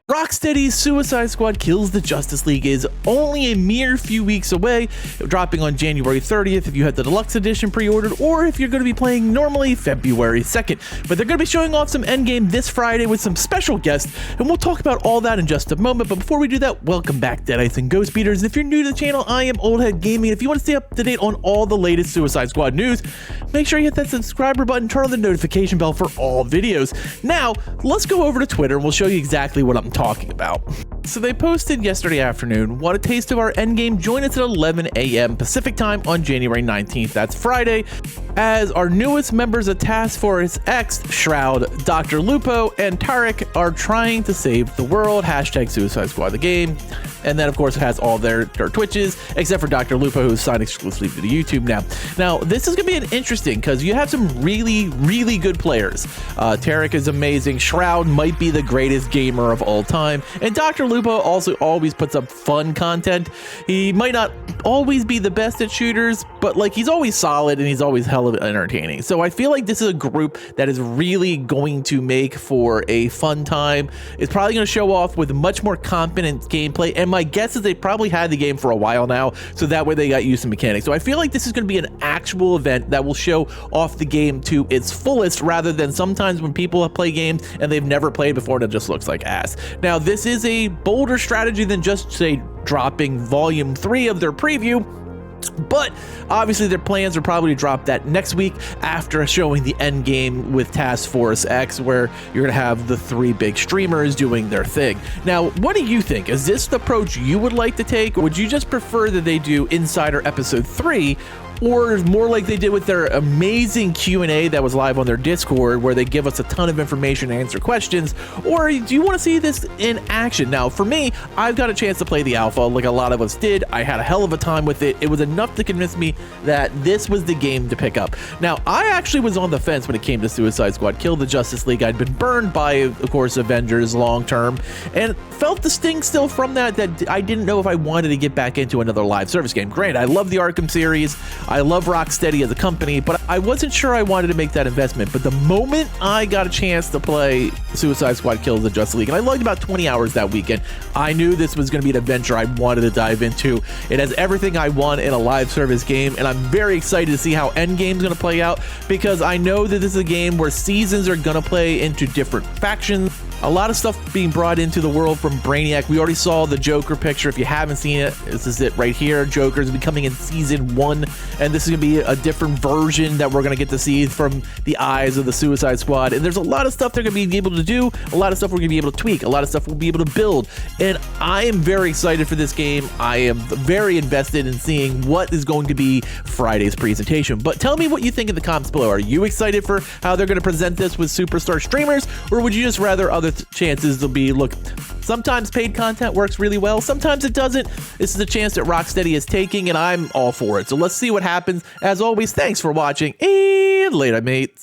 Rocksteady's Suicide Squad Kills the Justice League is only a mere few weeks away, dropping on January 30th if you had the deluxe edition pre-ordered, or if you're going to be playing normally February 2nd. But they're going to be showing off some endgame this Friday with some special guests, and we'll talk about all that in just a moment. But before we do that, welcome back, Deadites and Ghost Beaters. If you're new to the channel, I am Oldhead Gaming. If you want to stay up to date on all the latest Suicide Squad news, make sure you hit that subscriber button, turn on the notification bell for all videos. Now, let's go over to Twitter and we'll show you exactly what I'm talking about. So they posted yesterday afternoon, want a taste of our endgame? Join us at 11 a.m. Pacific time on January 19th, that's Friday, as our newest members of Task Force X, Shroud, Dr. Lupo and Tarik are trying to save the world, hashtag Suicide Squad the game. And then of course it has all their Twitches, except for Dr. Lupo, who's signed exclusively to YouTube now. Now this is gonna be an interesting, because you have some really good players. Tarik is amazing, Shroud might be the greatest gamer of all time, and Dr. Lupo also always puts up fun content. He might not always be the best at shooters, but like he's always solid and he's always hella entertaining. So I feel like this is a group that is really going to make for a fun time. It's probably going to show off with much more competent gameplay, and my guess is they probably had the game for a while now, so that way they got used to mechanics. So I feel like this is going to be an actual event that will show off the game to its fullest, rather than sometimes when people play games and they've never played before and it just looks like ass. Now this is a bolder strategy than just say dropping volume 3 of their preview, but obviously their plans are probably to drop that next week after showing the end game with Task Force X, where you're gonna have the 3 big streamers doing their thing. Now what do you think? Is this the approach you would like to take, or would you just prefer that they do Insider episode 3, or more like they did with their amazing Q&A that was live on their Discord, where they give us a ton of information and answer questions? Or do you want to see this in action? Now for me, I've got a chance to play the alpha like a lot of us did. I had a hell of a time with it. It was enough to convince me that this was the game to pick up. Now I actually was on the fence when it came to Suicide Squad Kill the Justice League. I'd been burned by, of course, Avengers long term, and felt the sting still from that I didn't know if I wanted to get back into another live service game. Granted, I love the Arkham series, I love Rocksteady as a company, but I wasn't sure I wanted to make that investment. But the moment I got a chance to play Suicide Squad Kills the Justice League, and I logged about 20 hours that weekend, I knew this was going to be an adventure I wanted to dive into. It has everything I want in a live service game, and I'm very excited to see how Endgame's going to play out, because I know that this is a game where seasons are going to play into different factions. A lot of stuff being brought into the world from Brainiac. We already saw the Joker picture. If you haven't seen it, this is it right here. Joker's becoming in season 1, and this is going to be a different version that we're going to get to see from the eyes of the Suicide Squad. And there's a lot of stuff they're going to be able to do, a lot of stuff we're going to be able to tweak, a lot of stuff we'll be able to build. And I am very excited for this game. I am very invested in seeing what is going to be Friday's presentation. But tell me what you think in the comments below. Are you excited for how they're going to present this with superstar streamers, or would you just rather other chances will be, look, sometimes paid content works really well, sometimes it doesn't. This is a chance that Rocksteady is taking, and I'm all for it. So let's see what happens. As always, thanks for watching, and later, mates.